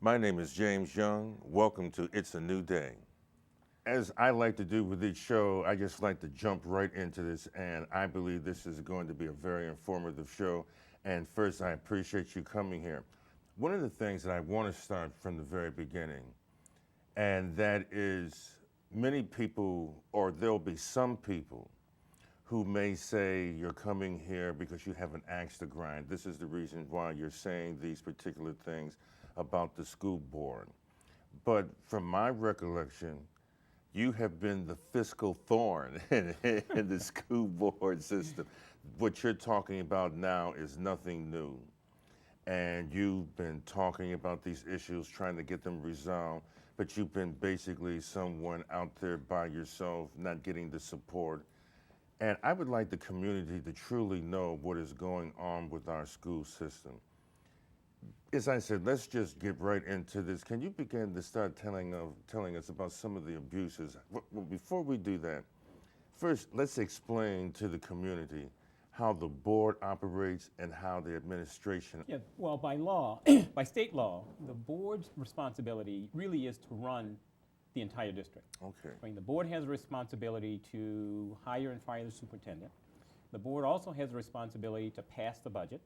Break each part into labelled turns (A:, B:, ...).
A: My name is James Young. Welcome to It's a New Day. As I like to do with each show, I just like to jump right into this, and I believe this is going to be a very informative show. And first, I appreciate you coming here. One of the things that I want to start from the very beginning, and that is many people, or there'll be some people, who may say you're coming here because you have an axe to grind. This is the reason why you're saying these particular things about the school board. But from my recollection, you have been the fiscal thorn in the school board system. What you're talking about now is nothing new. And you've been talking about these issues, trying to get them resolved, but you've been basically someone out there by yourself, not getting the support. And I would like the community to truly know what is going on with our school system. As I said, let's just get right into this. Can you begin to start telling us about some of the abuses? Well, before we do that, first, let's explain to the community how the board operates and how the administration.
B: Yeah, well, by law, by state law, the board's responsibility really is to run the entire district.
A: Okay.
B: I mean, the board has a responsibility to hire and fire the superintendent. The board also has a responsibility to pass the budget,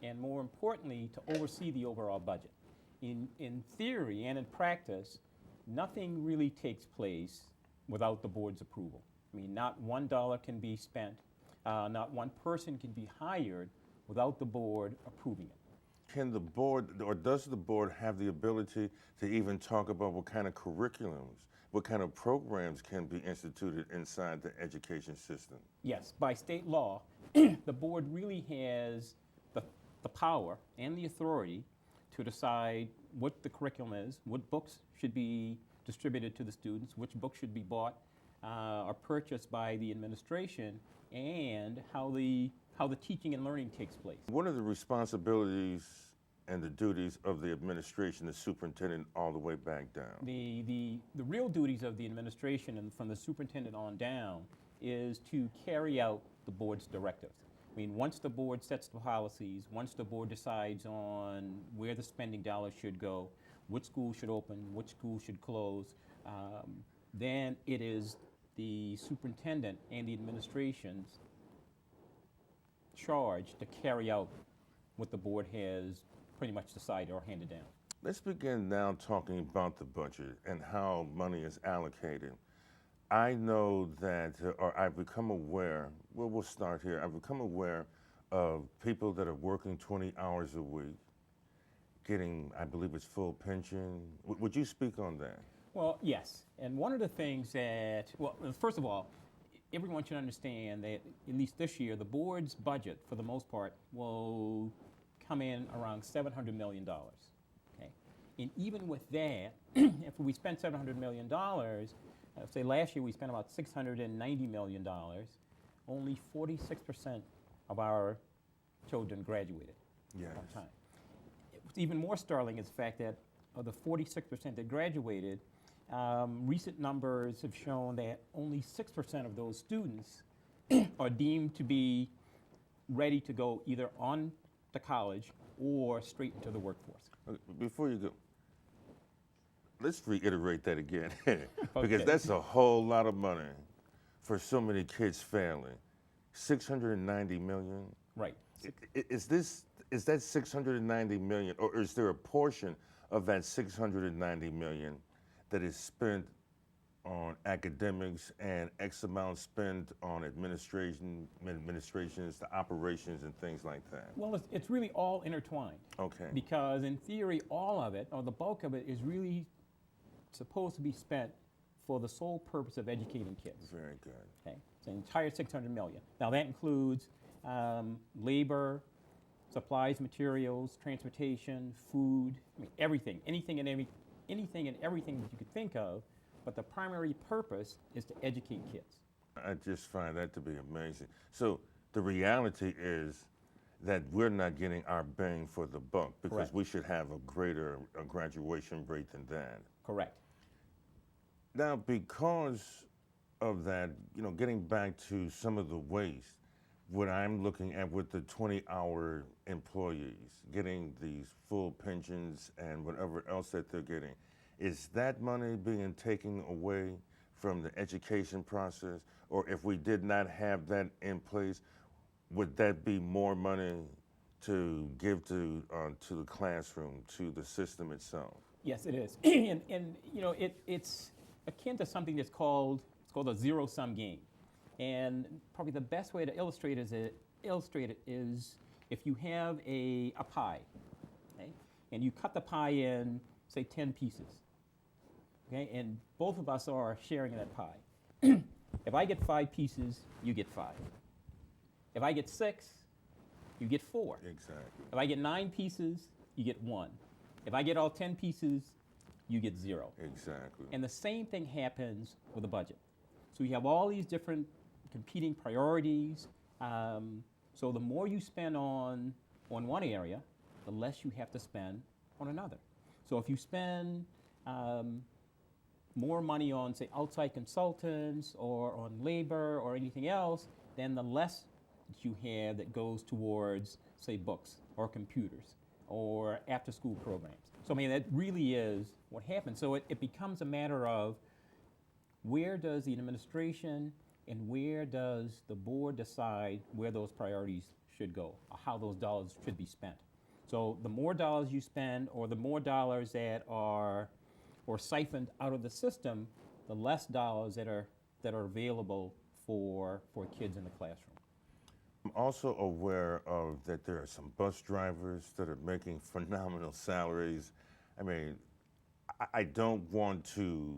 B: and more importantly, to oversee the overall budget. In theory and in practice, nothing really takes place without the board's approval. I mean, not $1 can be spent, not one person can be hired without the board approving it.
A: Can the board, or does the board have the ability to even talk about what kind of curriculums, what kind of programs can be instituted inside the education system?
B: Yes, by state law, the board really has the power and the authority to decide what the curriculum is, what books should be distributed to the students, which books should be bought or purchased by the administration, and how the teaching and learning takes place.
A: What are the responsibilities and the duties of the administration, the superintendent, all the way back down?
B: The real duties of the administration and from the superintendent on down is to carry out the board's directives. I mean, once the board sets the policies, once the board decides on where the spending dollars should go, which schools should open, which schools should close, then it is the superintendent and the administration's charge to carry out what the board has pretty much decided or handed down.
A: Let's begin now talking about the budget and how money is allocated. I know that, or I've become aware, well, we'll start here. I've become aware of people that are working 20 hours a week, getting, I believe it's full pension. Would you speak on that?
B: Well, yes. And one of the things that, well, first of all, everyone should understand that at least this year, the board's budget, for the most part, will come in around $700 million. Okay? And even with that, if we spend $700 million, say last year we spent about $690 million, only 46% of our children graduated on time. What's even more startling is the fact that of the 46% that graduated, recent numbers have shown that only 6% of those students are deemed to be ready to go either on to college or straight into the workforce.
A: Before you go, let's reiterate that again, because
B: Okay.
A: that's a whole lot of money for so many kids failing. 690 million?
B: Right.
A: Is that 690 million, or is there a portion of that 690 million that is spent on academics and X amount spent on administrations, the operations and things like that?
B: Well, it's really all intertwined.
A: Okay.
B: Because in theory, all of it, or the bulk of it, is really supposed to be spent for the sole purpose of educating kids.
A: Very good.
B: Okay, it's an entire $600 million. Now that includes labor, supplies, materials, transportation, food, I mean everything, anything and everything that you could think of. But the primary purpose is to educate kids.
A: I just find that to be amazing. So the reality is that we're not getting our bang for the buck, because
B: Correct.
A: we should have a greater graduation rate than that.
B: Correct.
A: Now, because of that, getting back to some of the waste, what I'm looking at with the 20-hour employees getting these full pensions and whatever else that they're getting, is that money being taken away from the education process? Or if we did not have that in place, would that be more money to give to the classroom, to the system itself?
B: Yes, it is. And you know, it's akin to something it's called a zero-sum game. And probably the best way to illustrate it is if you have a pie, okay? And you cut the pie in, say, 10 pieces, okay? And both of us are sharing in that pie. If I get 5 pieces, you get 5. If I get 6, you get 4.
A: Exactly.
B: If I get 9 pieces, you get 1. If I get all 10 pieces, you get 0.
A: Exactly.
B: And the same thing happens with a budget. So you have all these different competing priorities. So the more you spend on one area, the less you have to spend on another. So if you spend more money on, say, outside consultants or on labor or anything else, then the less that you have that goes towards, say, books or computers or after-school programs. So, I mean, that really is what happens. So it becomes a matter of where does the administration and where does the board decide where those priorities should go, or how those dollars should be spent. So the more dollars you spend, or the more dollars that are siphoned out of the system, the less dollars that are available for kids in the classroom.
A: I'm also aware of that there are some bus drivers that are making phenomenal salaries. I mean, I don't want to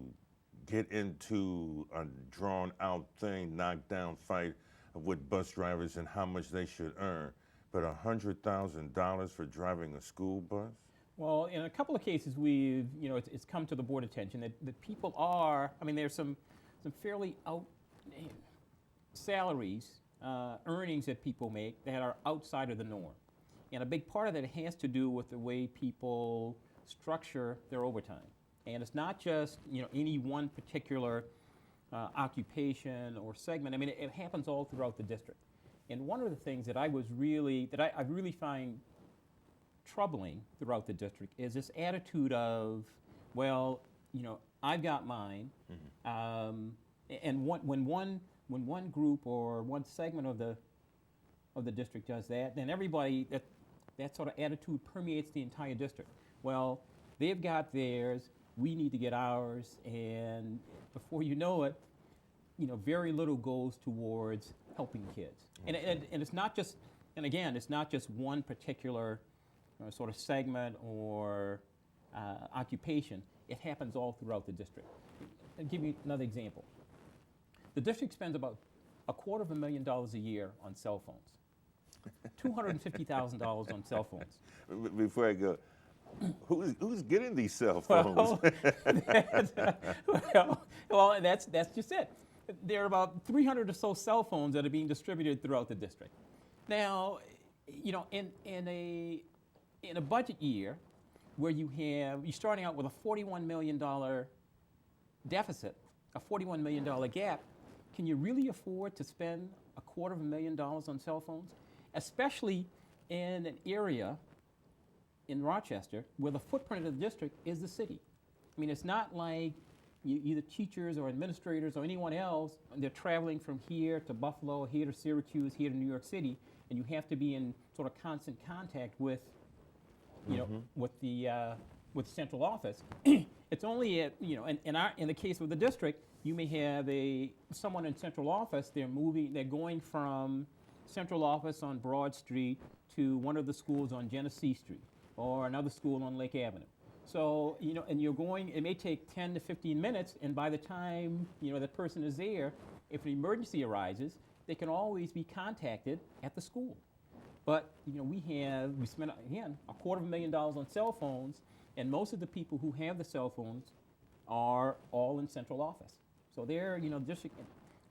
A: get into a drawn-out thing, knockdown fight with bus drivers and how much they should earn, but $100,000 for driving a school bus?
B: Well, in a couple of cases, it's come to the board attention that people are, I mean, there's some fairly salaries, earnings that people make that are outside of the norm. And a big part of that has to do with the way people structure their overtime. And it's not just, any one particular occupation or segment. I mean, it happens all throughout the district. And one of the things that I really find troubling throughout the district is this attitude of, well, I've got mine, and when one group or one segment of the district does that, then everybody, that sort of attitude permeates the entire district. Well, they've got theirs, we need to get ours, and before you know it, very little goes towards helping kids. And it's not just, and again, it's not just one particular sort of segment or occupation. It happens all throughout the district. I'll give you another example. The district spends about $250,000 a year on cell phones. $250,0and on cell phones.
A: Before I go, who's getting these cell phones?
B: Well, that's just it. There are about 300 or so cell phones that are being distributed throughout the district. Now, in a budget year where you're starting out with a $41 million deficit, a $41 million gap, can you really afford to spend $250,000 on cell phones? Especially in an area in Rochester where the footprint of the district is the city. I mean, it's not like either teachers or administrators or anyone else, they're traveling from here to Buffalo, here to Syracuse, here to New York City, and you have to be in sort of constant contact with, with the central office. It's only in the case of the district, you may have someone in central office. They're going from central office on Broad Street to one of the schools on Genesee Street or another school on Lake Avenue. So, and it may take 10 to 15 minutes, and by the time, that person is there, if an emergency arises, they can always be contacted at the school. But, we spent, again, $250,000 on cell phones, and most of the people who have the cell phones are all in central office. So they're, district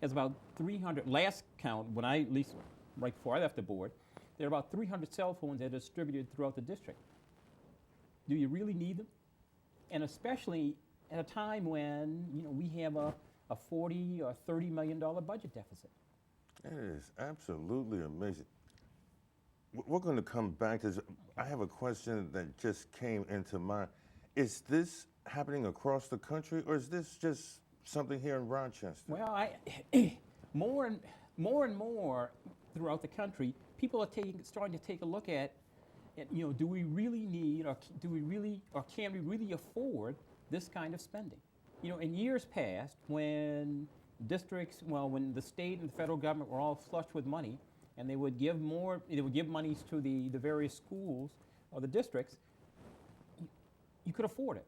B: has about 300, last count, at least right before I left the board, there are about 300 cell phones that are distributed throughout the district. Do you really need them? And especially at a time when, we have a $40 or $30 million budget deficit.
A: It is absolutely amazing. We're going to come back to this. I have a question that just came into mind. Is this happening across the country, or is this just something here in Rochester?
B: Well, more and more throughout the country, people are starting to take a look at, do we really need, or can we really afford this kind of spending? In years past, when when the state and the federal government were all flush with money, and they would give monies to the various schools or the districts, you could afford it.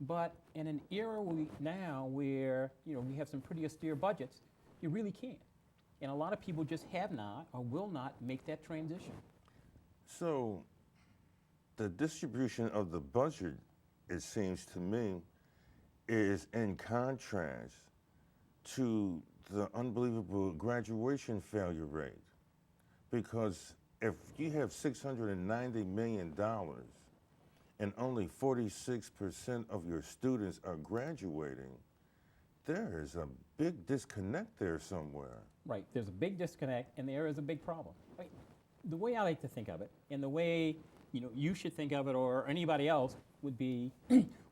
B: But in an era now where we have some pretty austere budgets, you really can't. And a lot of people just have not or will not make that transition.
A: So, the distribution of the budget, it seems to me, is in contrast to the unbelievable graduation failure rate. Because if you have $690 million and only 46% of your students are graduating, there is a big disconnect there somewhere.
B: Right, there's a big disconnect, and there is a big problem. The way I like to think of it, and the way you should think of it, or anybody else, would be,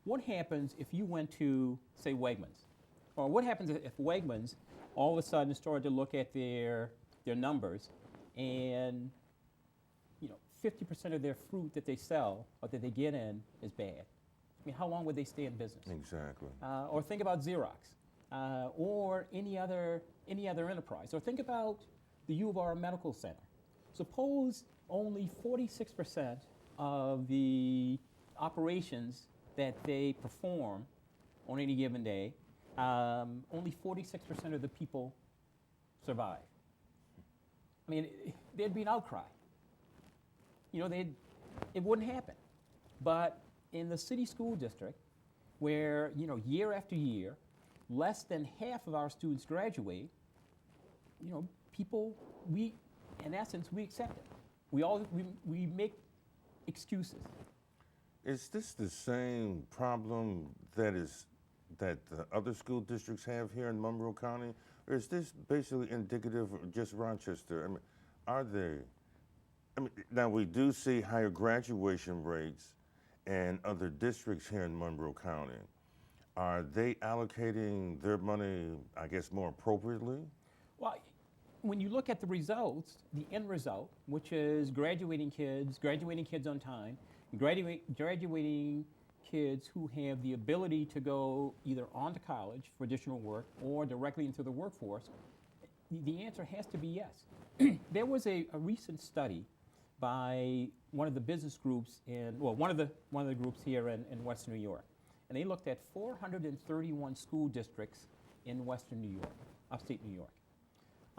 B: what happens if you went to, say, Wegmans? Or what happens if Wegmans all of a sudden started to look at their numbers, and 50% of their fruit that they sell or that they get in is bad? I mean, how long would they stay in business?
A: Exactly.
B: Or think about Xerox, or any other enterprise. Or think about the U of R Medical Center. Suppose only 46% of the operations that they perform on any given day, only 46% of the people survive. I mean, there'd be an outcry. It wouldn't happen. But in the city school district, where year after year, less than half of our students graduate, in essence, we accept it. We make excuses.
A: Is this the same problem that the other school districts have here in Monroe County? Or is this basically indicative of just Rochester? I mean, now we do see higher graduation rates in other districts here in Monroe County. Are they allocating their money, I guess, more appropriately?
B: Well, when you look at the results, the end result, which is graduating kids on time, graduating kids who have the ability to go either on to college for additional work or directly into the workforce, the answer has to be yes. There was a recent study by one of the business groups one of the groups here in Western New York, and they looked at 431 school districts in Western New York, upstate New York.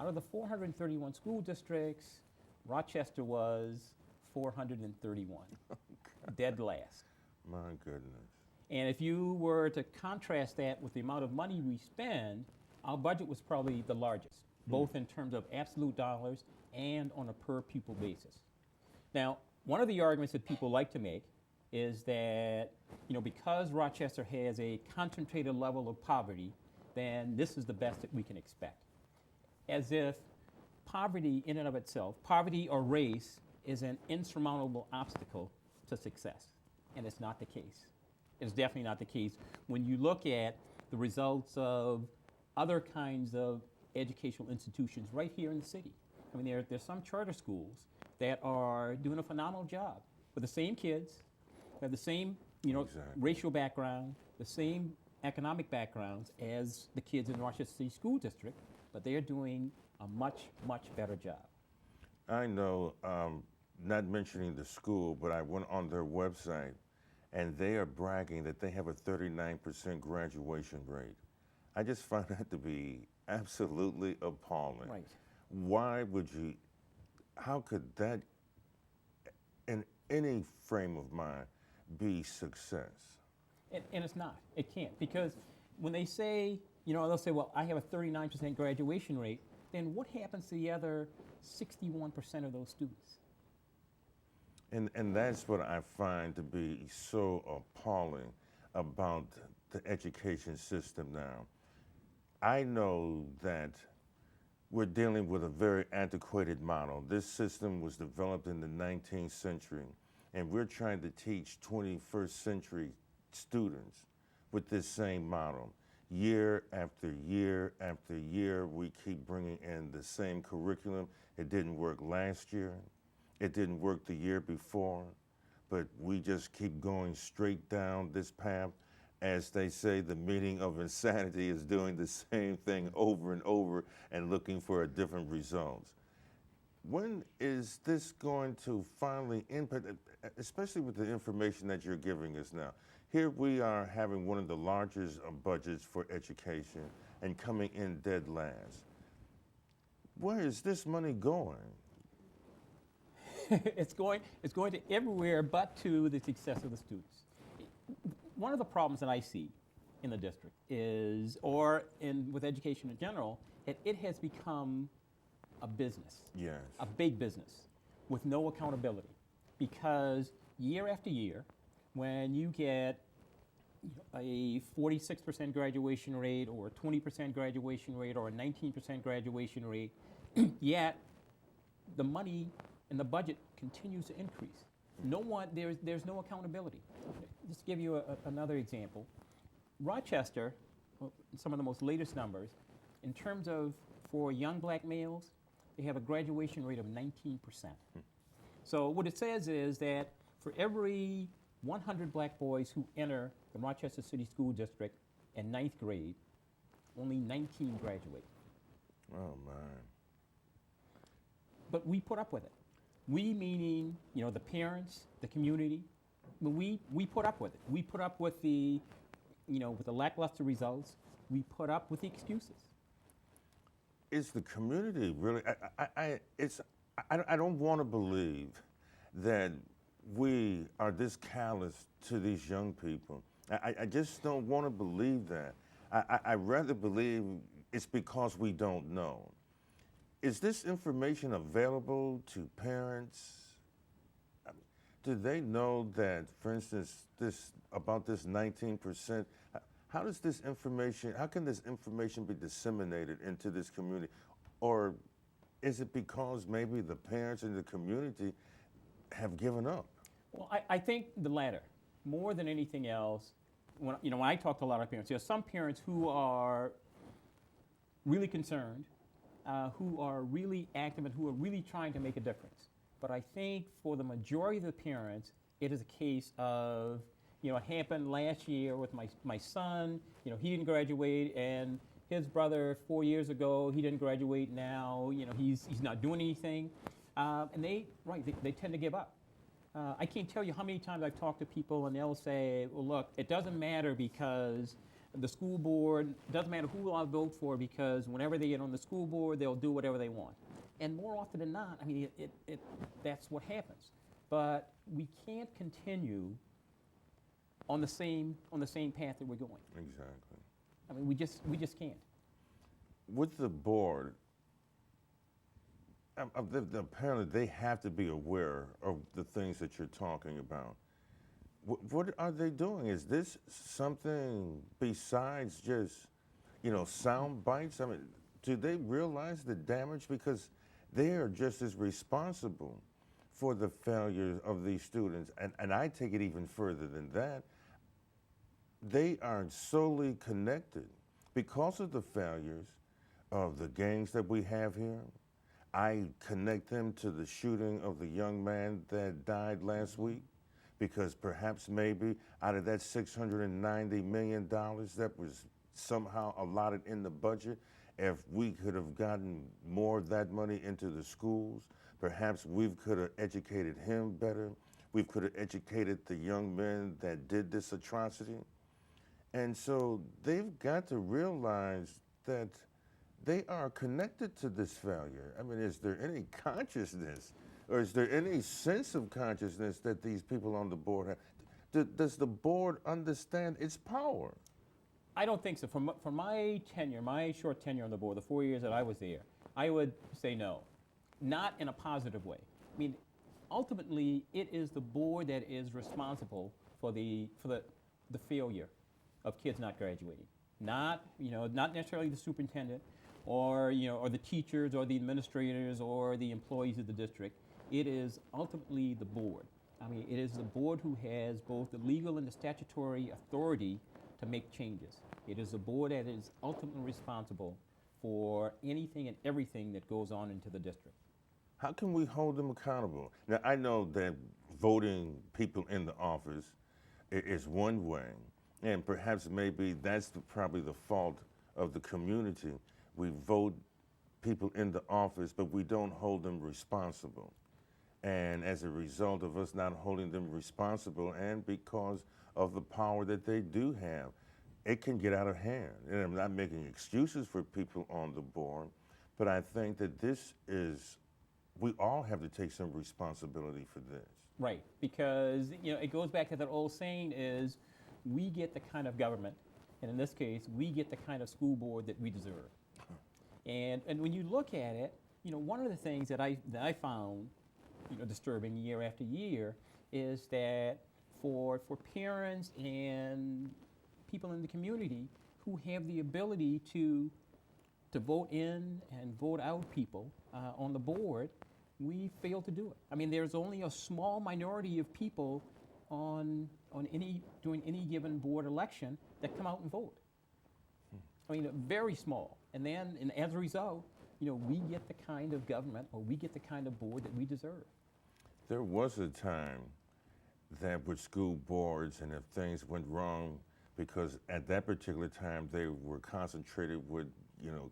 B: Out of the 431 school districts, Rochester was 431, dead last.
A: My goodness.
B: And if you were to contrast that with the amount of money we spend, our budget was probably the largest, both in terms of absolute dollars and on a per pupil basis. Now, one of the arguments that people like to make is that, because Rochester has a concentrated level of poverty, then this is the best that we can expect. As if poverty in and of itself, poverty or race, is an insurmountable obstacle to success. And it's not the case. It's definitely not the case when you look at the results of other kinds of educational institutions right here in the city. I mean, there's some charter schools that are doing a phenomenal job with the same kids, have the same
A: Exactly.
B: racial background, the same economic backgrounds as the kids in Rochester City School District, but they are doing a much, much better job.
A: I know, not mentioning the school, but I went on their website, and they are bragging that they have a 39% graduation rate. I just find that to be absolutely appalling.
B: Right.
A: How could that, in any frame of mind, be success?
B: And it's not. It can't. Because when they say, they'll say, well, I have a 39% graduation rate, then what happens to the other 61% of those students?
A: And that's what I find to be so appalling about the education system now. I know that we're dealing with a very antiquated model. This system was developed in the 19th century, and we're trying to teach 21st century students with this same model. Year after year after year, we keep bringing in the same curriculum. It didn't work last year. It didn't work the year before, but we just keep going straight down this path. As they say, the meaning of insanity is doing the same thing over and over and looking for a different results. When is this going to finally impact, especially with the information that you're giving us now? Here we are having one of the largest budgets for education and coming in dead last. Where is this money going?
B: It's going to everywhere but to the success of the students. One of the problems that I see in the district is, with education in general, that it has become a business.
A: Yes.
B: A big business with no accountability. Because year after year, when you get a 46% graduation rate or a 20% graduation rate or a 19% graduation rate, yet the money and the budget continues to increase. There's no accountability. Just to give you another example, Rochester, some of the most latest numbers, in terms of for young black males, they have a graduation rate of 19%. So what it says is that for every 100 black boys who enter the Rochester City School District in 9th grade, only 19 graduate.
A: Oh, man.
B: But we put up with it. We meaning, the parents, the community, we put up with it. We put up with the lackluster results. We put up with the excuses.
A: Is the community really? I don't want to believe that we are this callous to these young people. I just don't want to believe that. I rather believe it's because we don't know. Is this information available to parents? Do they know that, for instance, about this 19%? How can this information be disseminated into this community? Or is it because maybe the parents in the community have given up?
B: Well, I think the latter. More than anything else, when I talk to a lot of parents, there are some parents who are really concerned, who are really active, and who are really trying to make a difference. But I think for the majority of the parents, it is a case of, it happened last year with my son. He didn't graduate, and his brother 4 years ago, he didn't graduate. Now, he's not doing anything, and they tend to give up. I can't tell you how many times I've talked to people, and they'll say, "Well, look, it doesn't matter because the school board, it doesn't matter who I'll vote for because whenever they get on the school board, they'll do whatever they want." And more often than not, that's what happens. But we can't continue on the same path that we're going.
A: Exactly.
B: We just can't.
A: With the board, apparently they have to be aware of the things that you're talking about. What are they doing? Is this something besides just, sound bites? Do they realize the damage? Because they are just as responsible for the failures of these students. And I take it even further than that. They are solely connected because of the failures of the gangs that we have here. I connect them to the shooting of the young man that died last week, because perhaps maybe out of that $690 million that was somehow allotted in the budget, if we could have gotten more of that money into the schools, perhaps we could have educated him better. We could have educated the young men that did this atrocity. And so they've got to realize that they are connected to this failure. Is there any consciousness, or is there any sense of consciousness that these people on the board have? Does the board understand its power?
B: I don't think so. From my tenure, my short tenure on the board, the 4 years that I was there, I would say no. Not in a positive way. Ultimately, it is the board that is responsible for the failure of kids not graduating. Not necessarily the superintendent or or the teachers or the administrators or the employees of the district. It is ultimately the board. I mean, it is the board who has both the legal and the statutory authority to make changes. It is the board that is ultimately responsible for anything and everything that goes on into the district.
A: How can we hold them accountable? Now, I know that voting people in the office is one way, and perhaps maybe that's probably the fault of the community. We vote people in the office, but we don't hold them responsible. And as a result of us not holding them responsible, and because of the power that they do have, it can get out of hand. And I'm not making excuses for people on the board, but I think that we all have to take some responsibility for this.
B: Right, because it goes back to that old saying is, we get the kind of government, and in this case, we get the kind of school board that we deserve. And when you look at it, one of the things that I found disturbing year after year is that for parents and people in the community who have the ability to vote in and vote out people on the board, we fail to do it. I mean, there's only a small minority of people during any given board election that come out and vote. I mean, very small. And as a result, we get the kind of government, or we get the kind of board that we deserve.
A: There was a time that with school boards, and if things went wrong, because at that particular time they were concentrated with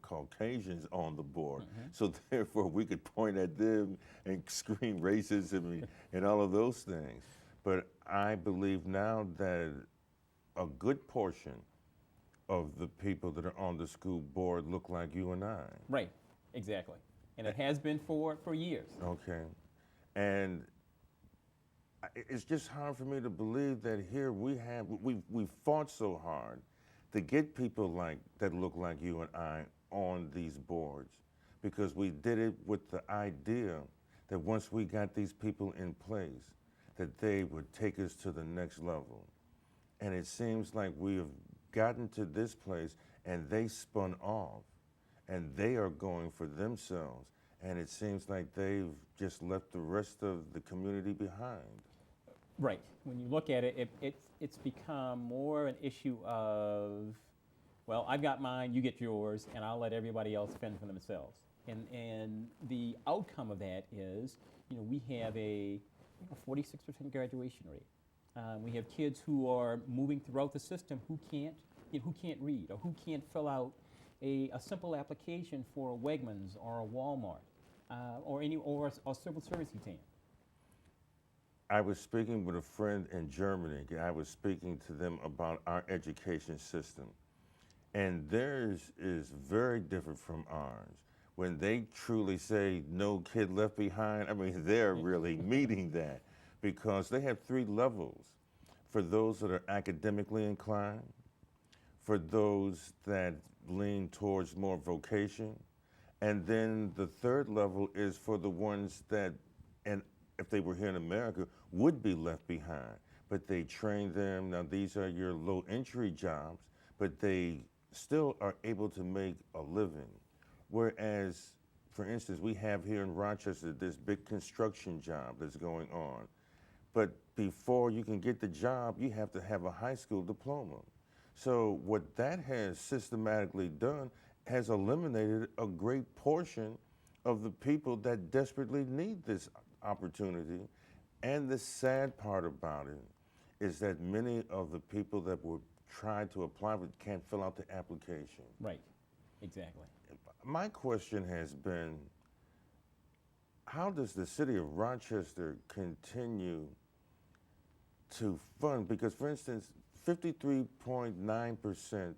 A: Caucasians on the board.
B: Mm-hmm.
A: So therefore we could point at them and scream racism and all of those things. But I believe now that a good portion of the people that are on the school board look like you and I.
B: Right, exactly. And it has been for years.
A: Okay. And it's just hard for me to believe that here we've fought so hard to get people that look like you and I on these boards, because we did it with the idea that once we got these people in place, that they would take us to the next level. And it seems like we have gotten to this place and they spun off and they are going for themselves. And it seems like they've just left the rest of the community behind.
B: Right. When you look at it, it's become more an issue of, well, I've got mine, you get yours, and I'll let everybody else fend for themselves. And the outcome of that is, we have a 46% graduation rate. We have kids who are moving throughout the system who can't read, or who can't fill out a simple application for a Wegmans or a Walmart, or a civil service exam.
A: I was speaking with a friend in Germany. I was speaking to them about our education system. And theirs is very different from ours. When they truly say no kid left behind, I mean, they're really meeting that, because they have 3 levels. For those that are academically inclined, for those that lean towards more vocation, and then the 3rd level is for the ones that, and if they were here in America, would be left behind. But they train them. Now, these are your low entry jobs, but they still are able to make a living. Whereas, for instance, we have here in Rochester this big construction job that's going on. But before you can get the job, you have to have a high school diploma. So what that has systematically done has eliminated a great portion of the people that desperately need this opportunity. And the sad part about it is that many of the people that were trying to apply but can't fill out the application.
B: Right, exactly.
A: My question has been, how does the city of Rochester continue to fund? Because, for instance, 53.9%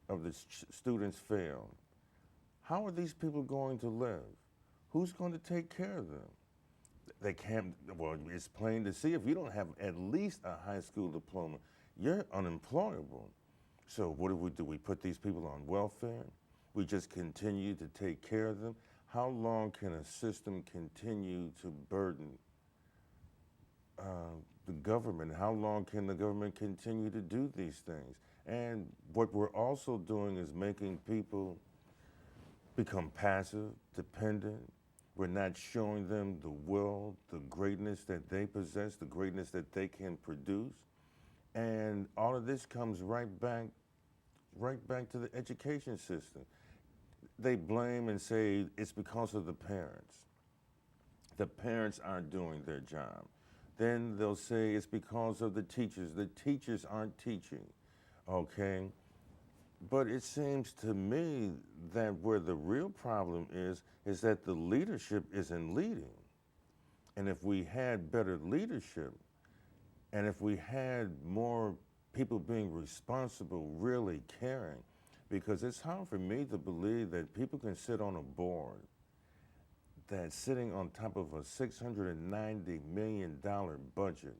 A: of the students failed. How are these people going to live? Who's going to take care of them? They can't, well, it's plain to see, if you don't have at least a high school diploma, you're unemployable. So what do? We put these people on welfare? We just continue to take care of them? How long can a system continue to burden the government? How long can the government continue to do these things? And what we're also doing is making people become passive, dependent. We're not showing them the will, the greatness that they possess, the greatness that they can produce. And all of this comes right back to the education system. They blame and say it's because of the parents. The parents aren't doing their job. Then they'll say it's because of the teachers. The teachers aren't teaching, okay? But it seems to me that where the real problem is that the leadership isn't leading. And if we had better leadership, and if we had more people being responsible, really caring, because it's hard for me to believe that people can sit on a board that's sitting on top of a $690 million budget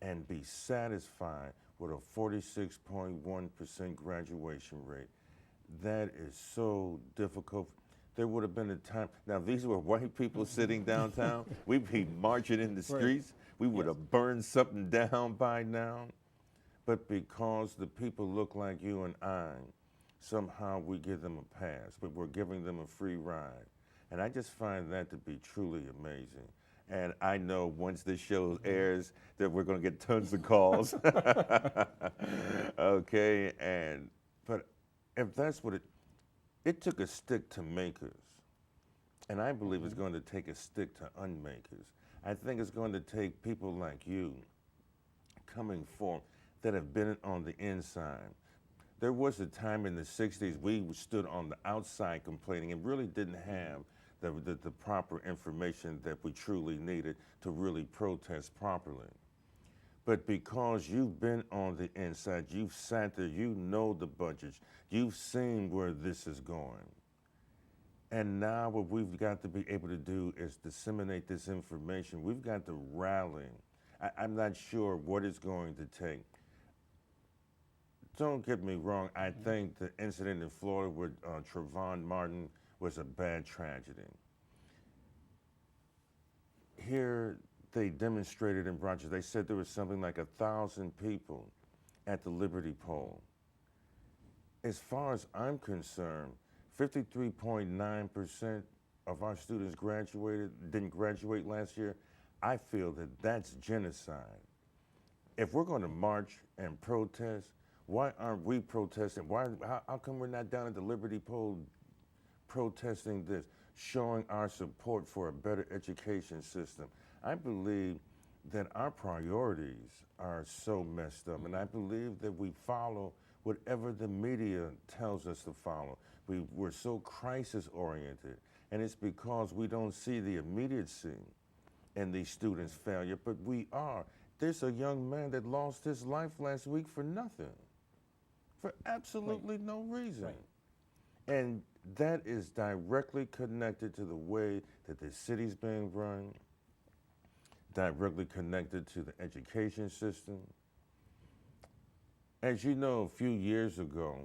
A: and be satisfied with a 46.1% graduation rate. That is so difficult. There would have been a time, now these were white people sitting downtown, we'd be marching in the streets, we would have burned something down by now. But because the people look like you and I, somehow we give them a pass, but we're giving them a free ride. And I just find that to be truly amazing. And I know once this show airs that we're going to get tons of calls. Okay, but if that's what it took a stick to make us. And I believe it's going to take a stick to unmake us. I think it's going to take people like you coming forward that have been on the inside. There was a time in the 60s we stood on the outside complaining and really didn't have the proper information that we truly needed to really protest properly. But because you've been on the inside, you've sat there, you know the budgets, you've seen where this is going. And now what we've got to be able to do is disseminate this information. We've got to rally. I'm not sure what it's going to take. Don't get me wrong, I think the incident in Florida with Trayvon Martin was a bad tragedy. Here, they demonstrated in Rochester, they said there was something like 1,000 people at the Liberty Pole. As far as I'm concerned, 53.9% of our students didn't graduate last year. I feel that that's genocide. If we're going to march and protest, why aren't we protesting? How come we're not down at the Liberty Pole protesting this, showing our support for a better education system? I believe that our priorities are so messed up, and I believe that we follow whatever the media tells us to follow. We're so crisis-oriented, and it's because we don't see the immediacy in these students' failure, but we are. There's a young man that lost his life last week for nothing, for absolutely no reason. And that is directly connected to the way that the city's being run, directly connected to the education system. As you know, a few years ago,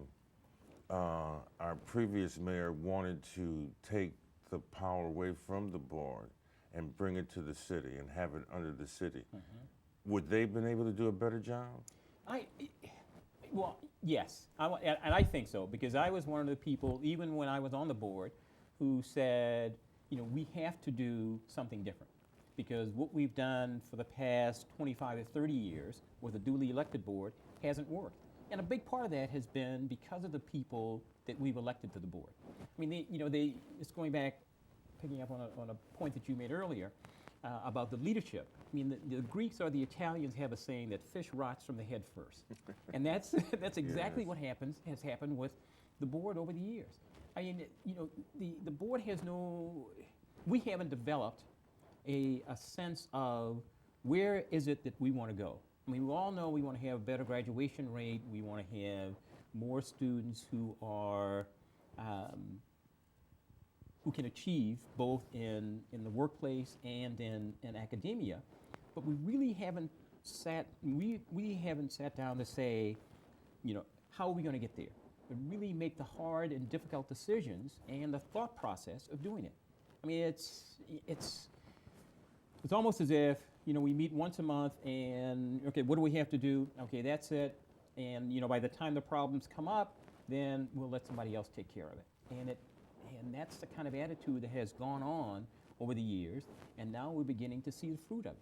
A: our previous mayor wanted to take the power away from the board and bring it to the city and have it under the city. Would they have been able to do a better job?
B: Well, yes, and I think so, because I was one of the people, even when I was on the board, who said, we have to do something different, because what we've done for the past 25 to 30 years with a duly elected board hasn't worked. And a big part of that has been because of the people that we've elected to the board. I mean, it's going back, picking up on a point that you made earlier about the leadership. I mean, the Greeks or the Italians have a saying that fish rots from the head first. And that's exactly what has happened with the board over the years. I mean, the board has we haven't developed a sense of where is it that we want to go. I mean, we all know we want to have a better graduation rate. We want to have more students who are who can achieve both in the workplace and in academia. But we really haven't sat down to say, how are we going to get there? And really make the hard and difficult decisions and the thought process of doing it. I mean, it's almost as if, we meet once a month and, okay, what do we have to do? Okay, that's it. And, by the time the problems come up, then we'll let somebody else take care of it. And And that's the kind of attitude that has gone on over the years, and now we're beginning to see the fruit of it.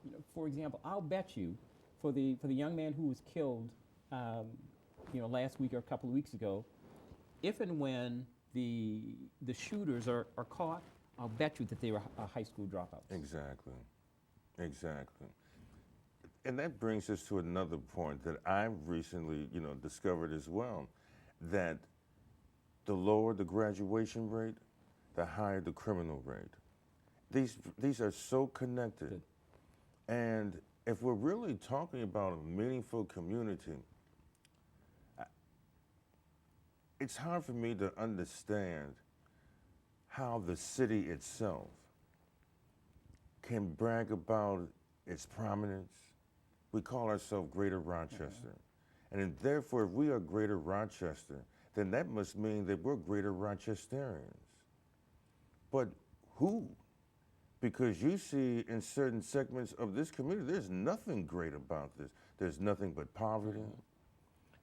B: You know, for example, I'll bet you, for the young man who was killed, last week or a couple of weeks ago, if and when the shooters are caught, I'll bet you that they were high school dropouts.
A: Exactly. Exactly. And that brings us to another point that I've recently, discovered as well, that the lower the graduation rate, the higher the criminal rate. These are so connected.
B: Good.
A: And if we're really talking about a meaningful community, it's hard for me to understand how the city itself can brag about its prominence. We call ourselves Greater Rochester. And therefore, if we are Greater Rochester, then that must mean that we're Greater Rochesterians. But who? Because you see in certain segments of this community, there's nothing great about this. There's nothing but poverty.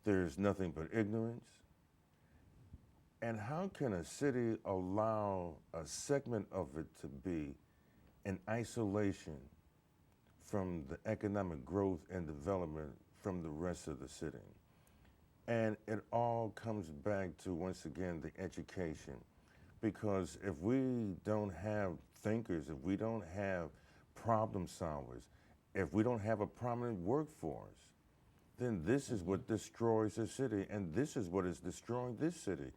A: There's nothing but ignorance. And how can a city allow a segment of it to be in isolation from the economic growth and development from the rest of the city? And it all comes back to, once again, the education. Because if we don't have thinkers, if we don't have problem solvers, if we don't have a prominent workforce, then this is what destroys the city, and this is what is destroying this city.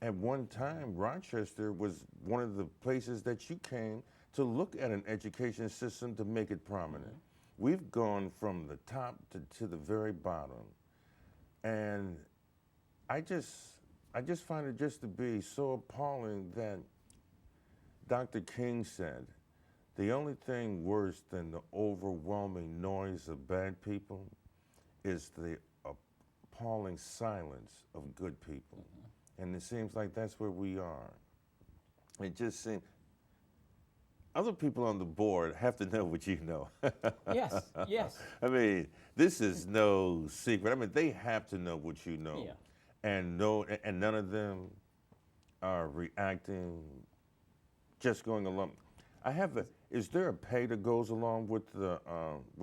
A: At one time, Rochester was one of the places that you came to look at an education system to make it prominent. We've gone from the top to the very bottom. And I just find it just to be so appalling that Dr. King said, the only thing worse than the overwhelming noise of bad people is the appalling silence of good people. And it seems like that's where we are. It just seems, other people on the board have to know what you know.
B: Yes, yes.
A: I mean, this is no secret. I mean, they have to know what you know.
B: Yeah.
A: And none of them are reacting, just going along. Is there a pay that goes along with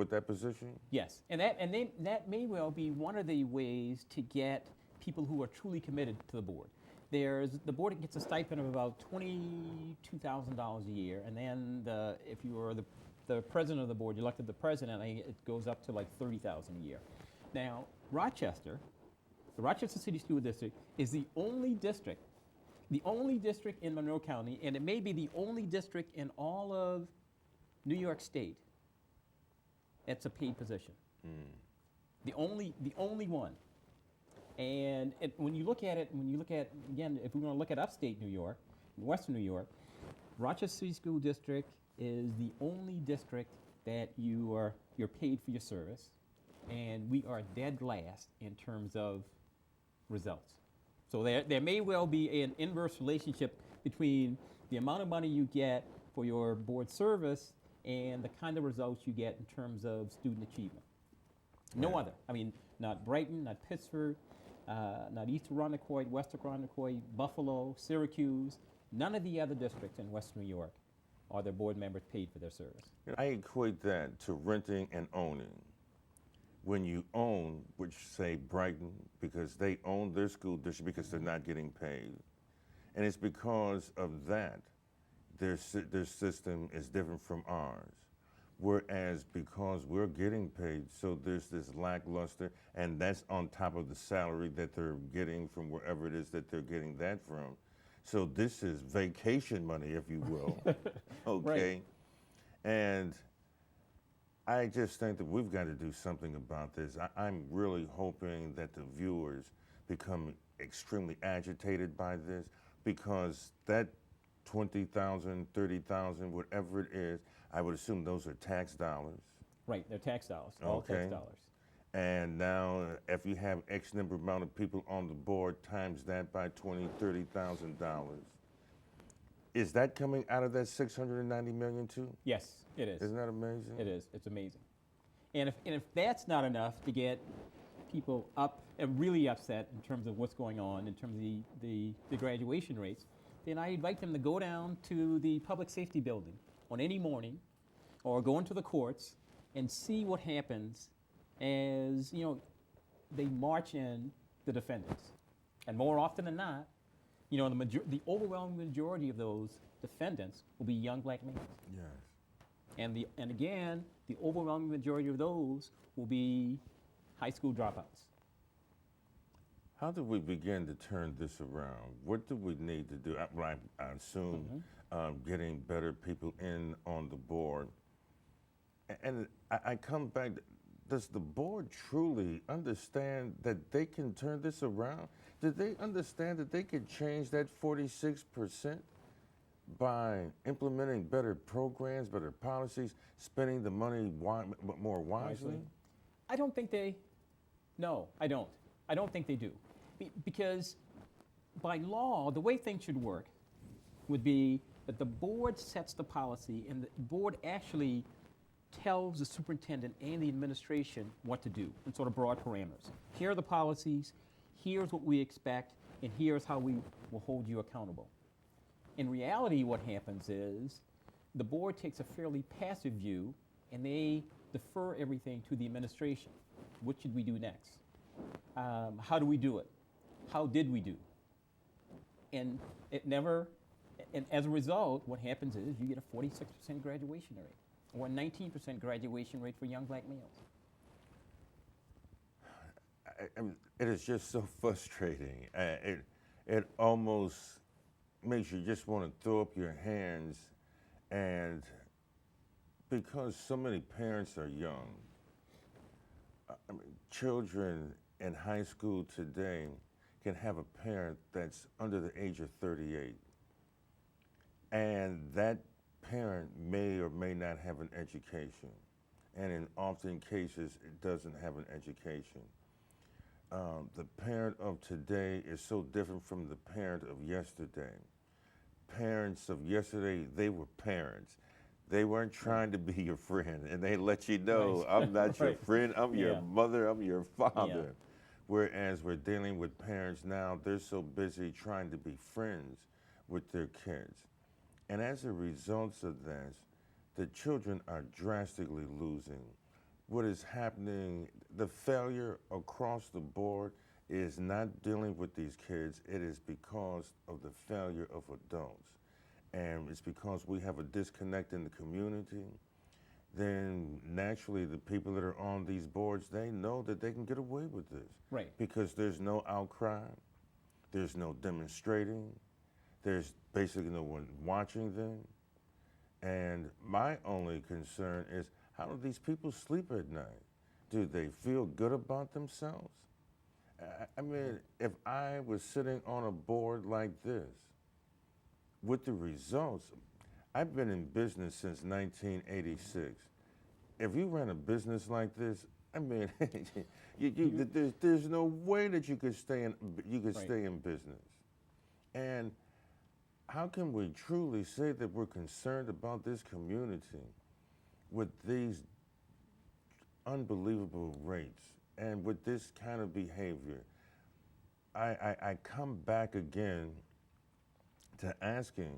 A: that position?
B: Yes, and that may well be one of the ways to get people who are truly committed to the board. The board gets a stipend of about $22,000 a year, and then if you are the president of the board, you elected the president, it goes up to like $30,000 a year. Now, Rochester, the Rochester City School District, is the only district in Monroe County, and it may be the only district in all of New York State that's a paid position. The only one. And when you look at, again, if we're going to look at upstate New York, western New York, Rochester City School District is the only district that you're paid for your service, and we are dead last in terms of results. So there may well be an inverse relationship between the amount of money you get for your board service and the kind of results you get in terms of student achievement. No other. I mean, not Brighton, not Pittsburgh, not East Arundecoit, West Arundecoit, Buffalo, Syracuse. None of the other districts in West New York are their board members paid for their service.
A: I equate that to renting and owning. When you own, which say Brighton, because they own their school district because they're not getting paid. And it's because of that, their system is different from ours. Whereas because we're getting paid, so there's this lackluster, and that's on top of the salary that they're getting from wherever it is that they're getting that from. So this is vacation money, if you will, okay?
B: Right.
A: And I just think that we've got to do something about this. I'm really hoping that the viewers become extremely agitated by this, because that 20,000, 30,000, whatever it is, I would assume those are tax dollars.
B: Right, they're tax dollars, all tax dollars.
A: And now if you have X number amount of people on the board, times that by $20,000, $30,000. Is that coming out of that $690 million too?
B: Yes, it is.
A: Isn't that amazing?
B: It is. It's amazing. And if that's not enough to get people up and really upset in terms of what's going on, in terms of the graduation rates, then I invite them to go down to the public safety building on any morning or go into the courts and see what happens as, they march in the defendants. And more often than not, the overwhelming majority of those defendants will be young black males.
A: Yes.
B: And again, the overwhelming majority of those will be high school dropouts.
A: How do we begin to turn this around? What do we need to do? I assume getting better people in on the board. And I come back, does the board truly understand that they can turn this around? Do they understand that they could change that 46% by implementing better programs, better policies, spending the money more wisely?
B: I don't think no, I don't. I don't think they do. Because by law, the way things should work would be that the board sets the policy and the board actually tells the superintendent and the administration what to do in sort of broad parameters. Here are the policies, here's what we expect, and here's how we will hold you accountable. In reality, what happens is the board takes a fairly passive view and they defer everything to the administration. What should we do next? How do we do it? How did we do? And and as a result, what happens is you get a 46% graduation rate or a 19% graduation rate for young black males.
A: I mean, it is just so frustrating. It almost makes you just want to throw up your hands, and because so many parents are young, I mean, children in high school today can have a parent that's under the age of 38, and that parent may or may not have an education, and in often cases it doesn't have an education. The parent of today is so different from the parent of yesterday. Parents of yesterday, they were parents. They weren't trying to be your friend, and they let you know,
B: Right.
A: I'm not your friend, I'm your
B: Yeah.
A: mother, I'm your father.
B: Yeah.
A: Whereas we're dealing with parents now, they're so busy trying to be friends with their kids. And as a result of this, the children are drastically losing. What is happening, the failure across the board is not dealing with these kids, it is because of the failure of adults. And it's because we have a disconnect in the community. Then naturally the people that are on these boards, they know that they can get away with this.
B: Right.
A: Because there's no outcry, there's no demonstrating, there's basically no one watching them. And my only concern is, how do these people sleep at night? Do they feel good about themselves? I mean, if I was sitting on a board like this, with the results, I've been in business since 1986. If you ran a business like this, I mean, there's no way that you could stay in business. And how can we truly say that we're concerned about this community with these unbelievable rates and with this kind of behavior? I come back again to asking,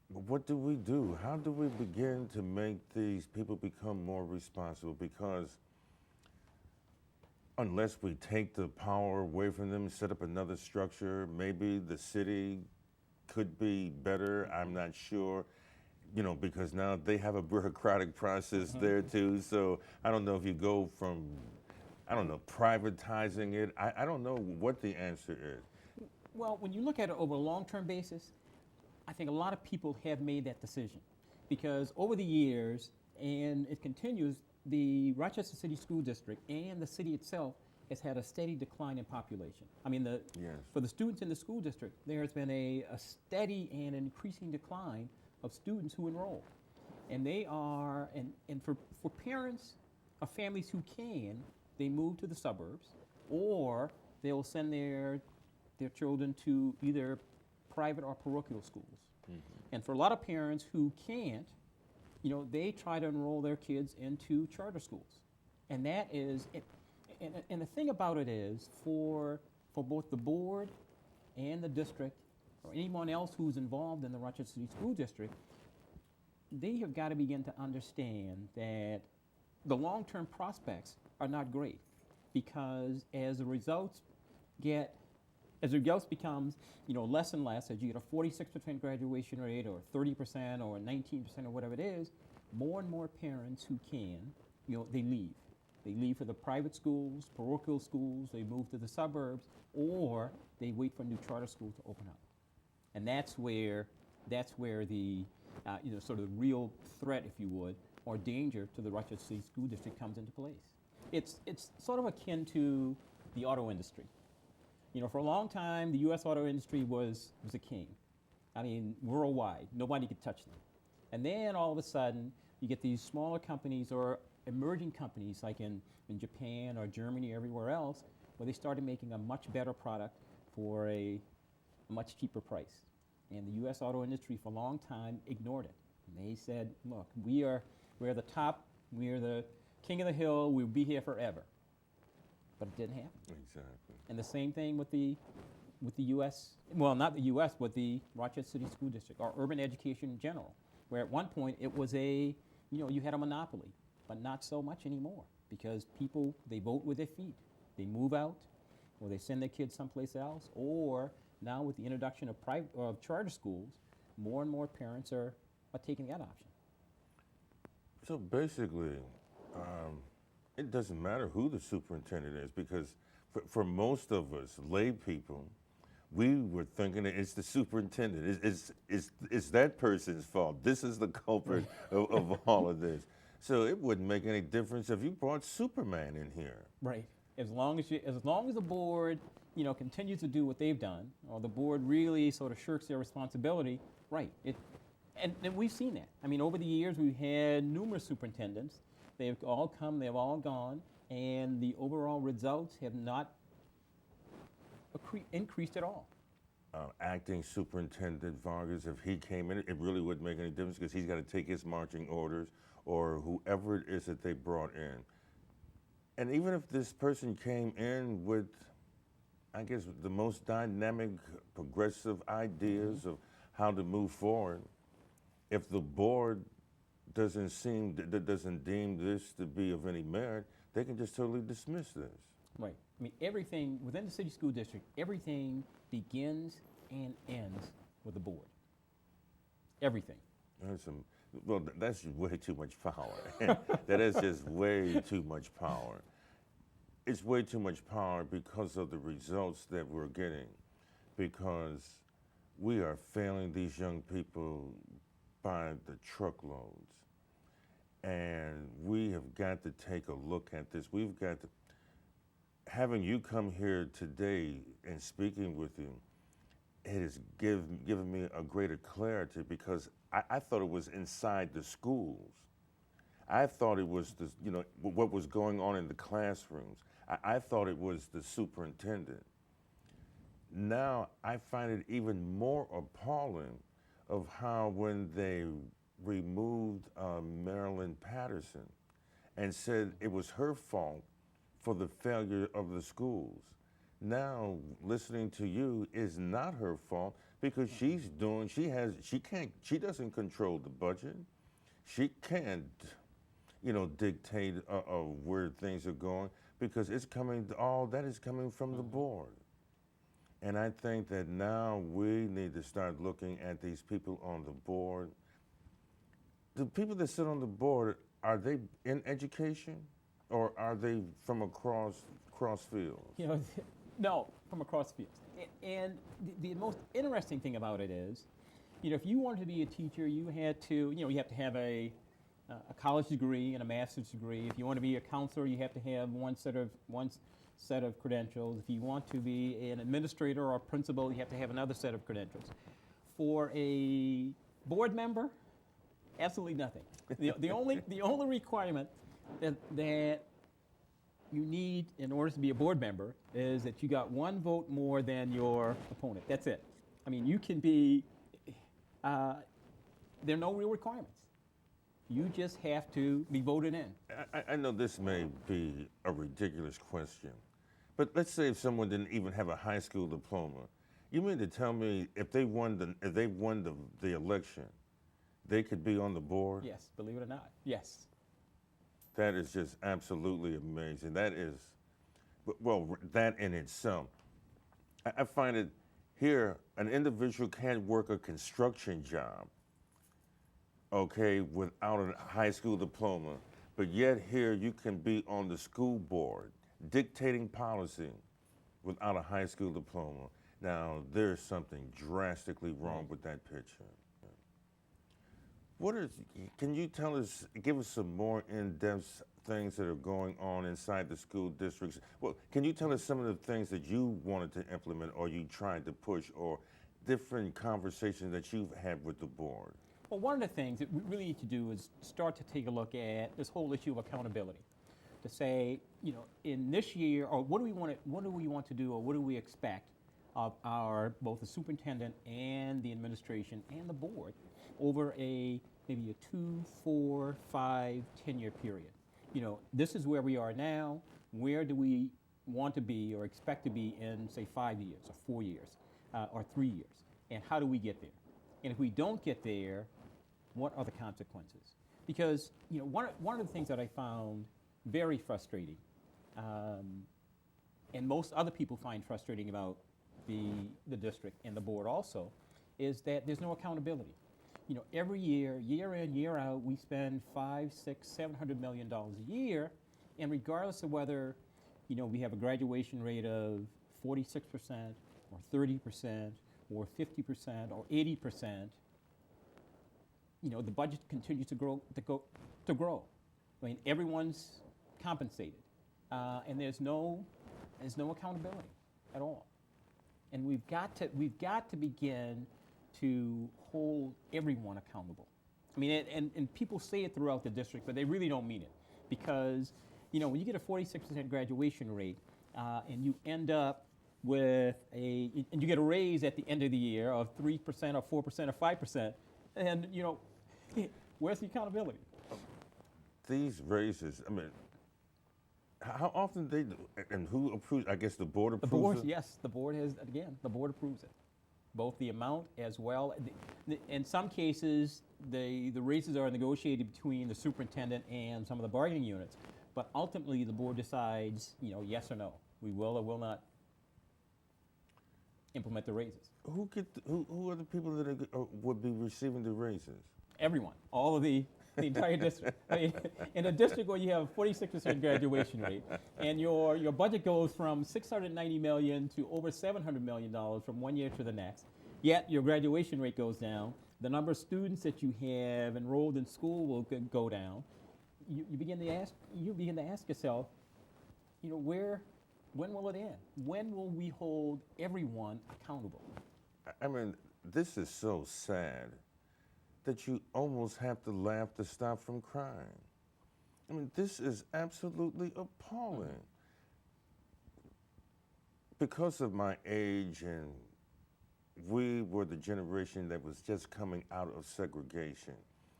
A: what do we do? How do we begin to make these people become more responsible? Because unless we take the power away from them, set up another structure, maybe the city could be better, I'm not sure. Because now they have a bureaucratic process there too. So I don't know if you go from, privatizing it. I don't know what the answer is.
B: Well, when you look at it over a long-term basis, I think a lot of people have made that decision. Because over the years, and it continues, the Rochester City School District and the city itself has had a steady decline in population. I mean, for the students in the school district, there has been a steady and increasing decline of students who enroll. And they are, and for parents of families who can, they move to the suburbs, or they will send their children to either private or parochial schools. And for a lot of parents who can't, they try to enroll their kids into charter schools. And that is, and the thing about it is, for both the board and the district or anyone else who's involved in the Rochester City School District, they have got to begin to understand that the long-term prospects are not great, because as the results becomes, less and less, as you get a 46% graduation rate or 30% or 19% or whatever it is, more and more parents who can, they leave. They leave for the private schools, parochial schools, they move to the suburbs, or they wait for a new charter school to open up. And that's where the, sort of real threat, if you would, or danger to the Rochester City School District comes into place. It's sort of akin to the auto industry. For a long time, the U.S. auto industry was a king. I mean, worldwide, nobody could touch them. And then all of a sudden, you get these smaller companies or emerging companies like in Japan or Germany or everywhere else, where they started making a much better product for a much cheaper price. And the U.S. auto industry for a long time ignored it. And they said, look, we're the top, we're the king of the hill, we'll be here forever. But it didn't happen.
A: Exactly.
B: And the same thing with the U.S., well, not the U.S., but the Rochester City School District, or urban education in general, where at one point it was you had a monopoly, but not so much anymore, because people, they vote with their feet. They move out, or they send their kids someplace else, or now with the introduction of charter schools, more and more parents are taking that option.
A: So basically, it doesn't matter who the superintendent is, because for most of us, lay people, we were thinking that it's the superintendent. It's that person's fault. This is the culprit of all of this. So it wouldn't make any difference if you brought Superman in here.
B: Right. As long as the board, continues to do what they've done, or the board really sort of shirks their responsibility, right. And we've seen that. I mean, over the years, we've had numerous superintendents. They've all come, they've all gone, and the overall results have not increased at all.
A: Acting Superintendent Vargas, if he came in, it really wouldn't make any difference, because he's got to take his marching orders, or whoever it is that they brought in. And even if this person came in with, I guess, the most dynamic, progressive ideas of how to move forward, if the board doesn't deem this to be of any merit, they can just totally dismiss this.
B: Right. I mean, everything within the city school district, everything begins and ends with the board. Everything.
A: That's way too much power. That is just way too much power. It's way too much power because of the results that we're getting, because we are failing these young people by the truckloads. And we have got to take a look at this. We've got to, having you come here today and speaking with you, it has given me a greater clarity, because I thought it was inside the schools. I thought it was what was going on in the classrooms. I thought it was the superintendent. Now I find it even more appalling of how when they removed Marilyn Patterson and said it was her fault for the failure of the schools. Now listening to you is not her fault, because she doesn't control the budget. She can't, dictate where things are going, because all that is coming from the board. And I think that now we need to start looking at these people on the board. The people that sit on the board, are they in education, or are they from across fields?
B: No, from across fields. And the most interesting thing about it is, if you wanted to be a teacher, you had to, you have to have a college degree and a master's degree. If you want to be a counselor, you have to have one set of credentials. If you want to be an administrator or a principal, you have to have another set of credentials. For a board member, absolutely nothing. The only requirement that you need in order to be a board member is that you got one vote more than your opponent. That's it. I mean, you can be, there are no real requirements. You just have to be voted in.
A: I know this may be a ridiculous question, but let's say if someone didn't even have a high school diploma, You mean to tell me if they won the election, they could be on the board?
B: Yes, believe it or not. Yes.
A: That is just absolutely amazing. That is, well, that in itself. I find it here, an individual can't work a construction job, okay, without a high school diploma, but yet here you can be on the school board dictating policy without a high school diploma. Now, there's something drastically wrong with that picture. Can you tell us, give us some more in-depth things that are going on inside the school districts? Well, can you tell us some of the things that you wanted to implement or you tried to push or different conversations that you've had with the board?
B: Well, one of the things that we really need to do is start to take a look at this whole issue of accountability. To say, you know, in this year, or what do we want to do, or what do we expect of our both the superintendent and the administration and the board over maybe a 2, 4, 5, 10-year period. You know, this is where we are now. Where do we want to be or expect to be in, say, 5 years or 4 years or 3 years? And how do we get there? And if we don't get there, what are the consequences? Because, you know, one of the things that I found very frustrating, and most other people find frustrating about the district and the board also, is that there's no accountability. You know, every year, year in, year out, we spend $500, $600, $700 million a year, and regardless of whether, you know, we have a graduation rate of 46% or 30% or 50% or 80%, you know, the budget continues to grow. I mean, everyone's compensated, and there's no accountability at all. And we've got to begin to hold everyone accountable. I mean, and people say it throughout the district, but they really don't mean it, because, you know, when you get a 46% graduation rate, and you end up with and you get a raise at the end of the year of 3% or 4% or 5%, and, you know, where's the accountability?
A: These raises, I mean, how often they do, and who approves? I guess the board approves
B: The board,
A: it?
B: yes, the board has, again, the board approves it. Both the amount as well. In some cases, the raises are negotiated between the superintendent and some of the bargaining units. But ultimately, the board decides, you know, yes or no. We will or will not implement the raises.
A: Who are the people that would be receiving the raises?
B: Everyone, all of the entire district. I mean, in a district where you have a 46% graduation rate, and your budget goes from $690 million to over $700 million from one year to the next, yet your graduation rate goes down, the number of students that you have enrolled in school will go down. You begin to ask yourself, you know, when will it end? When will we hold everyone accountable?
A: I mean, this is so sad that you almost have to laugh to stop from crying. I mean, this is absolutely appalling. Because of my age, and we were the generation that was just coming out of segregation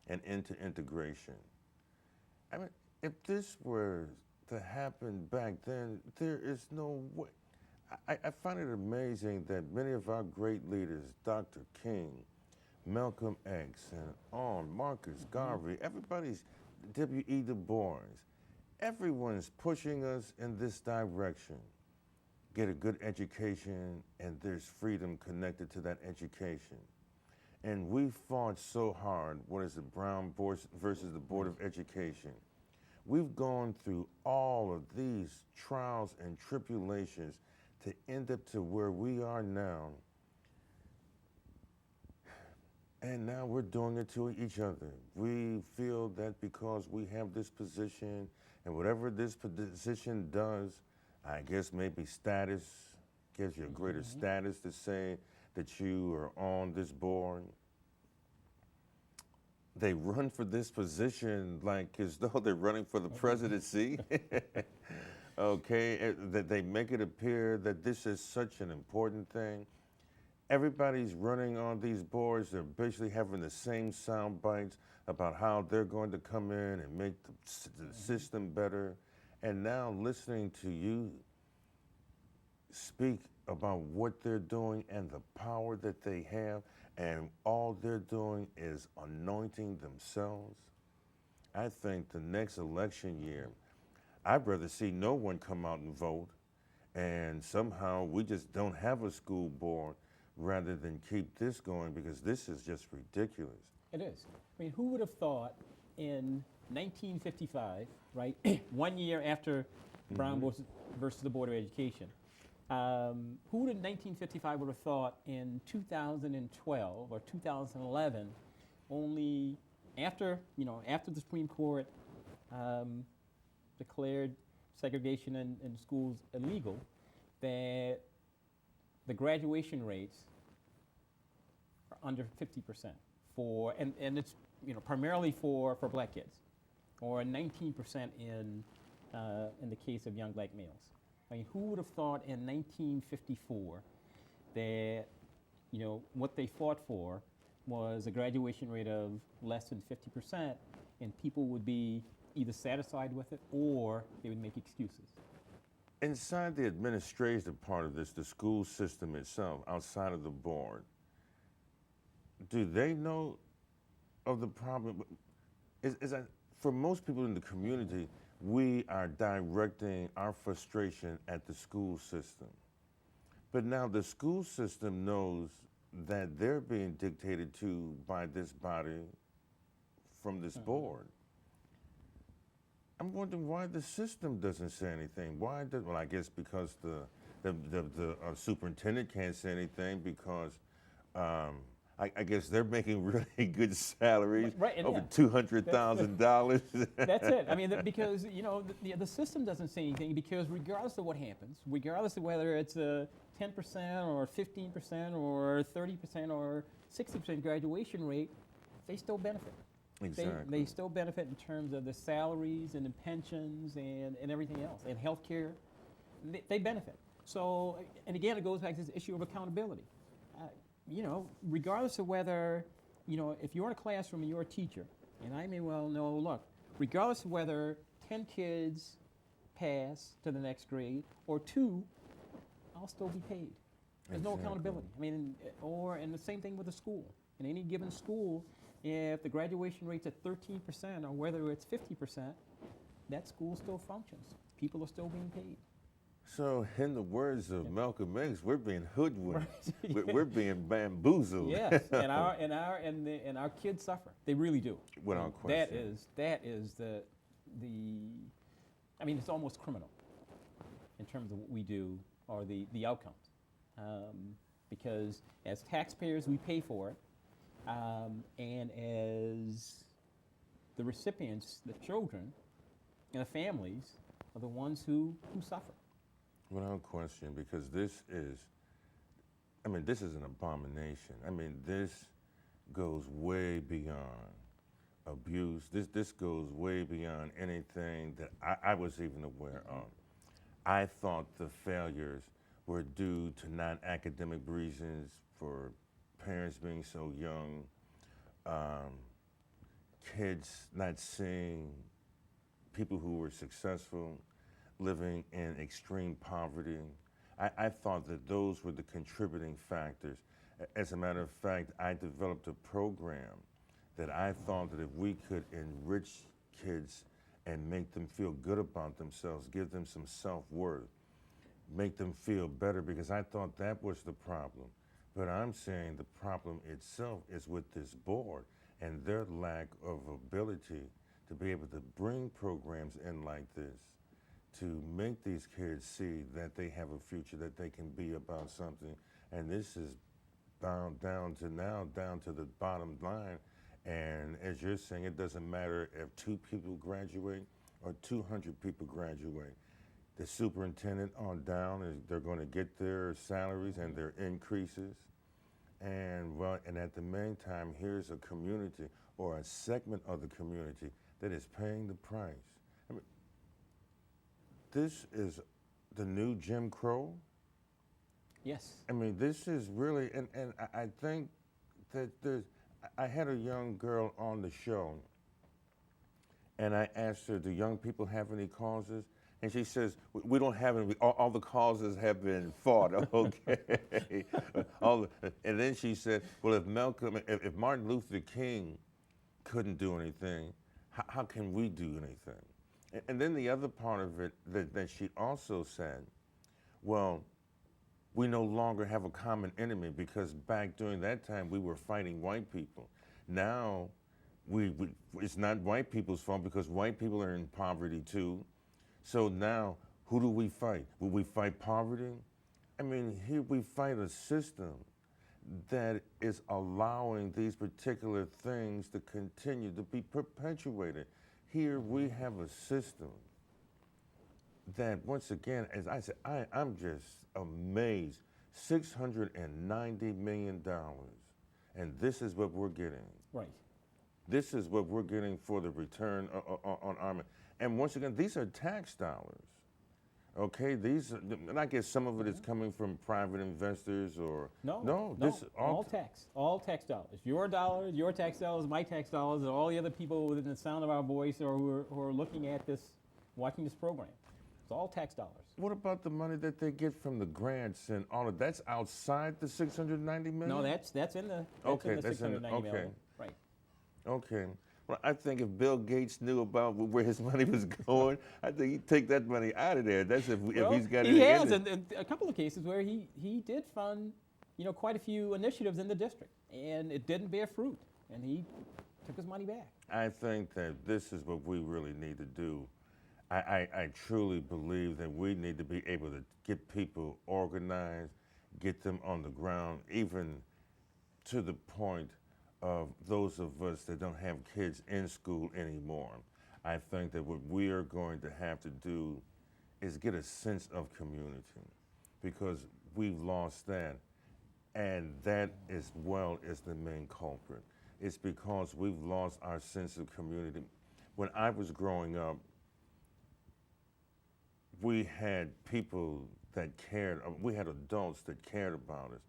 A: and into integration. I mean, if this were to happen back then, there is no way. I find it amazing that many of our great leaders, Dr. King, Malcolm X, and on Marcus Garvey, everybody's W.E. Du Bois, everyone's pushing us in this direction. Get a good education, and there's freedom connected to that education. And we fought so hard. What is it, Brown versus the Board of Education? We've gone through all of these trials and tribulations to end up to where we are now. And now we're doing it to each other. We feel that because we have this position, and whatever this position does, I guess maybe status, gives you a greater status to say that you are on this board. They run for this position like as though they're running for the presidency. Okay, that they make it appear that this is such an important thing. Everybody's running on these boards. They're basically having the same sound bites about how they're going to come in and make the system better. And now listening to you speak about what they're doing and the power that they have, and all they're doing is anointing themselves, I think the next election year, I'd rather see no one come out and vote, and somehow we just don't have a school board rather than keep this going, because this is just ridiculous.
B: It is. I mean, who would have thought in 1955, right, 1 year after Brown versus the Board of Education, who would in 1955 would have thought in 2012 or 2011, only after, after the Supreme Court declared segregation in schools illegal, that the graduation rates are under 50% and it's primarily for black kids, or 19% in the case of young black males. I mean, who would have thought in 1954 that what they fought for was a graduation rate of less than 50%, and people would be either satisfied with it or they would make excuses.
A: Inside the administrative part of this, the school system itself, outside of the board, do they know of the problem? Is that for most people in the community, we are directing our frustration at the school system. But now the school system knows that they're being dictated to by this body from this board. I'm wondering why the system doesn't say anything. Well, I guess because the superintendent can't say anything, because I guess they're making really good salaries,
B: Right,
A: over $200,000.
B: That's it. I mean, because the system doesn't say anything, because regardless of what happens, regardless of whether it's a 10% or 15% or 30% or 60% graduation rate, they still benefit.
A: Exactly.
B: They still benefit in terms of the salaries and the pensions and everything else, and health care. They benefit. So, and again, it goes back to this issue of accountability. Regardless of whether, if you're in a classroom and you're a teacher, and I may well know, look, regardless of whether 10 kids pass to the next grade or 2, I'll still be paid. There's no accountability. I mean, and the same thing with the school. In any given school, if the graduation rate's at 13% or whether it's 50%, that school still functions. People are still being paid.
A: So, in the words of Malcolm X, we're being hoodwinked. We're being bamboozled.
B: Yes, and our kids suffer. They really do.
A: Without question.
B: That is the. I mean, it's almost criminal in terms of what we do or the outcomes, because as taxpayers we pay for it, and as the recipients, the children, and the families are the ones who suffer.
A: Without question, because this is an abomination. I mean, this goes way beyond abuse. This goes way beyond anything that I was even aware of. I thought the failures were due to non-academic reasons, for parents being so young, kids not seeing people who were successful living in extreme poverty. I thought that those were the contributing factors. As a matter of fact, I developed a program that I thought that if we could enrich kids and make them feel good about themselves, give them some self-worth, make them feel better, because I thought that was the problem. But I'm saying the problem itself is with this board and their lack of ability to be able to bring programs in like this, to make these kids see that they have a future, that they can be about something. And this is down to the bottom line. And as you're saying, it doesn't matter if 2 people graduate or 200 people graduate. The superintendent on down, they're going to get their salaries and their increases. And at the meantime, here's a community or a segment of the community that is paying the price. I mean, this is the new Jim Crow.
B: Yes.
A: I mean, this is really, and I think that I had a young girl on the show, And I asked her, do young people have any causes? And she says, we don't have any, all the causes have been fought, okay? And then she said, well, if Martin Luther King couldn't do anything, how can we do anything? And then the other part of it that she also said, well, we no longer have a common enemy because back during that time we were fighting white people. Now, it's not white people's fault because white people are in poverty too. So now, who do we fight? Will we fight poverty? I mean, here we fight a system that is allowing these particular things to continue to be perpetuated. Here we have a system that, once again, as I said, I'm just amazed. $690 million, and this is what we're getting.
B: Right.
A: This is what we're getting for the return on our money. And once again, these are tax dollars. Okay, and I guess some of it is coming from private investors or
B: this all tax dollars. Your dollars, your tax dollars, my tax dollars, and all the other people within the sound of our voice or who are looking at this, watching this program. It's all tax dollars.
A: What about the money that they get from the grants and all of that's outside the $690 million?
B: No, that's in the $690 million. Right.
A: Okay. Well, I think if Bill Gates knew about where his money was going, I think he'd take that money out of there. That's if he's got it.
B: He has in a couple of cases where he did fund, quite a few initiatives in the district, and it didn't bear fruit, and he took his money back.
A: I think that this is what we really need to do. I truly believe that we need to be able to get people organized, get them on the ground, even to the point of those of us that don't have kids in school anymore. I think that what we are going to have to do is get a sense of community because we've lost that. And that as well is the main culprit. It's because we've lost our sense of community. When I was growing up, we had people that cared, we had adults that cared about us.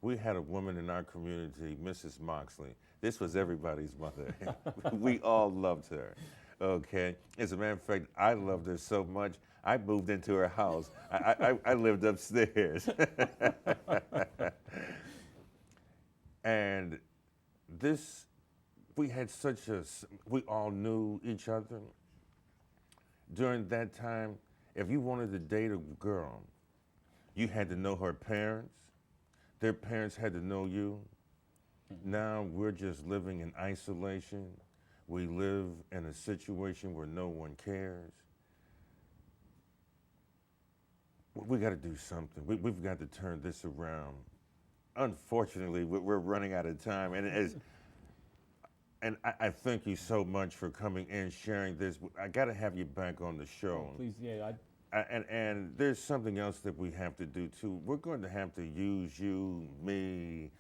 A: We had a woman in our community, Mrs. Moxley. This was everybody's mother. We all loved her, okay? As a matter of fact, I loved her so much, I moved into her house. I lived upstairs. And we had we all knew each other. During that time, if you wanted to date a girl, you had to know her parents. Their parents had to know you. Now we're just living in isolation. We live in a situation where no one cares. We got to do something. We've got to turn this around. Unfortunately, we're running out of time. And I thank you so much for coming in, sharing this. I got to have you back on the show.
B: Oh, please, yeah.
A: And there's something else that we have to do too. We're going to have to use you, me,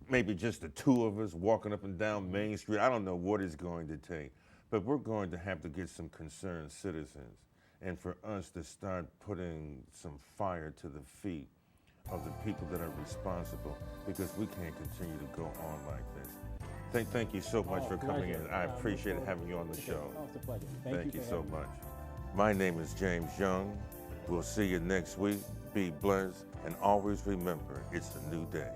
A: maybe just the two of us walking up and down Main Street. I don't know what it's going to take, but we're going to have to get some concerned citizens and for us to start putting some fire to the feet of the people that are responsible because we can't continue to go on like this. Thank you so much for coming in. I appreciate having you on the show.
B: Oh, it's a pleasure.
A: Thank you so much. My name is James Young. We'll see you next week. Be blessed and always remember it's a new day.